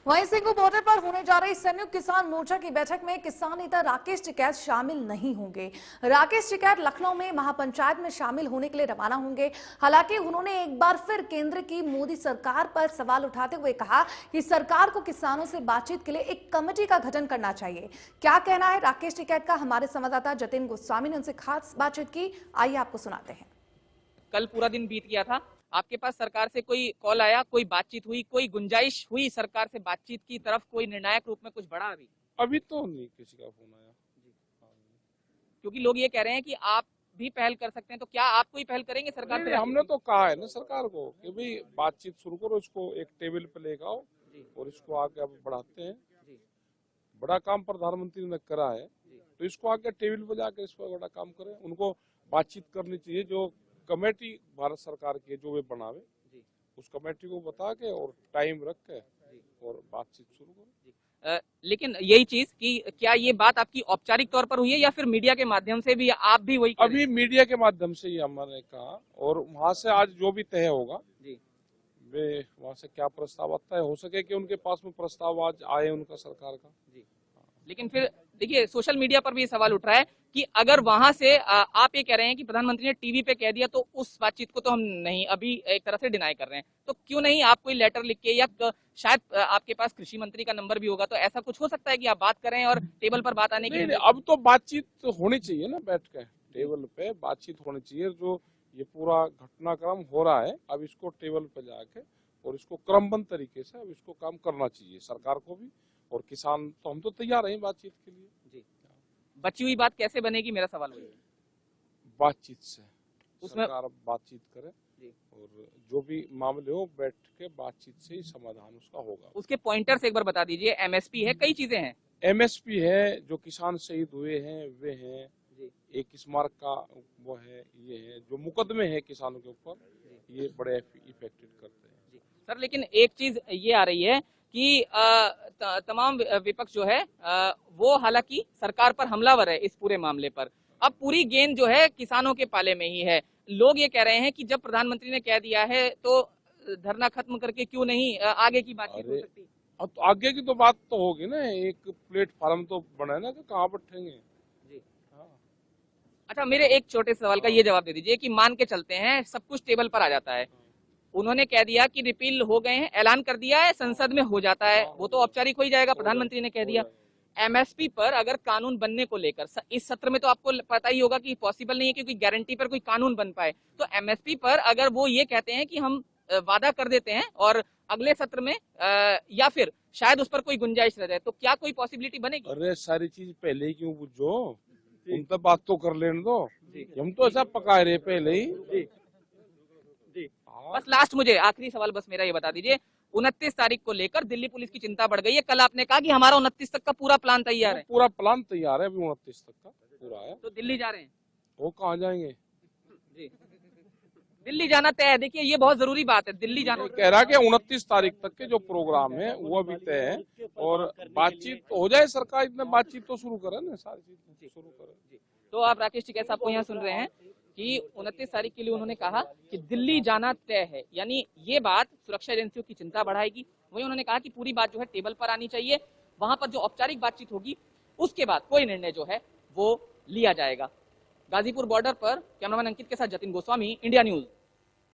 वहीं सिंघू बॉर्डर पर होने जा रही संयुक्त किसान मोर्चा की बैठक में किसान नेता राकेश टिकैत शामिल नहीं होंगे। राकेश टिकैत लखनऊ में महापंचायत में शामिल होने के लिए रवाना होंगे। हालांकि उन्होंने एक बार फिर केंद्र की मोदी सरकार पर सवाल उठाते हुए कहा कि सरकार को किसानों से बातचीत के लिए एक कमेटी का गठन करना चाहिए। क्या कहना है राकेश टिकैत का, हमारे संवाददाता जतिन गोस्वामी ने उनसे खास बातचीत की। आइए आपको सुनाते हैं। कल पूरा दिन बीत गया था, आपके पास सरकार से कोई कॉल आया, कोई बातचीत हुई, कोई गुंजाइश हुई सरकार से बातचीत की तरफ, कोई निर्णायक रूप में कुछ बढ़ा? अभी तो नहीं किसी का फोन आया। क्योंकि लोग ये कह रहे हैं कि आप भी पहल कर सकते हैं, तो क्या आप कोई पहल करेंगे सरकार से? हमने तो कहा है ना सरकार को कि भाई बातचीत शुरू करो, इसको एक टेबल पे लेकर आओ और इसको आगे अब बढ़ाते हैं। बड़ा काम प्रधानमंत्री ने करा है तो इसको आगे टेबल पे जाकर इस पर बड़ा काम करें। उनको बातचीत करनी चाहिए, जो कमेटी भारत सरकार की जो वे बनावे उस कमेटी को बता के और टाइम रख के और बातचीत शुरू करो। लेकिन यही चीज कि क्या ये बात आपकी औपचारिक तौर पर हुई है या फिर मीडिया के माध्यम से भी आप भी वही? अभी मीडिया के माध्यम से ही हमने कहा और वहाँ से आज जो भी तय होगा वे वहाँ से क्या प्रस्ताव आता है, हो सके कि उनके पास में प्रस्ताव आज आए उनका सरकार का। लेकिन फिर देखिए, सोशल मीडिया पर भी ये सवाल उठ रहा है कि अगर वहां से आप ये कह रहे हैं कि प्रधानमंत्री ने टीवी पे कह दिया तो उस बातचीत को तो हम नहीं अभी एक तरह से डिनाई कर रहे हैं, तो क्यों नहीं आप कोई लेटर लिख के या शायद आपके पास कृषि मंत्री का नंबर भी होगा, तो ऐसा कुछ हो सकता है कि आप बात करें और टेबल पर बात आने की? अब तो बातचीत होनी चाहिए ना, बैठ के टेबल पे बातचीत होनी चाहिए। जो ये पूरा घटनाक्रम हो रहा है अब इसको टेबल पे जाके और इसको क्रमबद्ध तरीके से अब इसको काम करना चाहिए सरकार को भी और किसान। तो हम तो तैयार हैं बातचीत के लिए। जी, बची हुई बात कैसे बनेगी, मेरा सवाल वही है। बातचीत से उसमें सरकार बातचीत करे और जो भी मामले हो बैठ के बातचीत से ही समाधान उसका होगा। उसके पॉइंटर्स एक बार बता दीजिए। एमएसपी है, कई चीजें हैं। एमएसपी है, जो किसान शहीद हुए हैं वे हैं, एक स्मारक का वो है, ये है जो मुकदमे हैं किसानों के ऊपर, ये बड़े इफेक्टेड करते हैं। सर लेकिन एक चीज ये आ रही है कि तमाम विपक्ष जो है वो हालांकि सरकार पर हमलावर है इस पूरे मामले पर। अब पूरी गेंद जो है किसानों के पाले में ही है। लोग ये कह रहे हैं कि जब प्रधानमंत्री ने कह दिया है तो धरना खत्म करके क्यों नहीं आगे की बातचीत हो सकती? अब तो आगे की तो बात तो होगी ना, एक प्लेटफॉर्म तो बना ना कि कहाँ बैठेंगे। जी हाँ। अच्छा, मेरे एक छोटे सवाल का ये जवाब दे दीजिए कि मान के चलते हैं सब कुछ टेबल पर आ जाता है, उन्होंने कह दिया कि रिपील हो गए हैं, ऐलान कर दिया है, संसद में हो जाता है, वो तो औपचारिक हो ही जाएगा, प्रधानमंत्री ने कह दिया। एमएसपी पर अगर कानून बनने को लेकर इस सत्र में तो आपको पता ही होगा कि पॉसिबल नहीं है कि कोई गारंटी पर कोई कानून बन पाए, तो एमएसपी पर अगर वो ये कहते हैं कि हम वादा कर देते हैं और अगले सत्र में या फिर शायद उस पर कोई गुंजाइश रह जाए, तो क्या कोई पॉसिबिलिटी बनेगी? अरे सारी चीज पहले ही क्यों पूछो, उन तक बात तो कर लेने दो। हम तो ऐसा पका रहे पहले ही। बस लास्ट मुझे आखिरी सवाल बस मेरा ये बता दीजिए, 29 तारीख को लेकर दिल्ली पुलिस की चिंता बढ़ गई है। कल आपने कहा कि हमारा 29 तक का पूरा प्लान तैयार है। पूरा प्लान तैयार है, अभी 29 तक का पूरा है। तो दिल्ली जा रहे हैं? वो कहाँ जाएंगे? जी, दिल्ली जाना तय है। देखिए ये बहुत जरूरी बात है, दिल्ली जाना। कह रहा कि 29 तारीख तक के जो प्रोग्राम है वो अभी तय है और बातचीत तो हो जाए, सरकार इतने बातचीत तो शुरू करे ना, सारी चीज शुरू करे। तो आप राकेश टिकैत साहब को यहाँ सुन रहे हैं कि 29 तारीख के लिए उन्होंने कहा कि दिल्ली जाना तय है, यानी ये बात सुरक्षा एजेंसियों की चिंता बढ़ाएगी। वही उन्होंने कहा कि पूरी बात जो है टेबल पर आनी चाहिए, वहां पर जो औपचारिक बातचीत होगी उसके बाद कोई निर्णय जो है वो लिया जाएगा। गाजीपुर बॉर्डर पर कैमरामैन अंकित के साथ जतिन गोस्वामी, इंडिया न्यूज।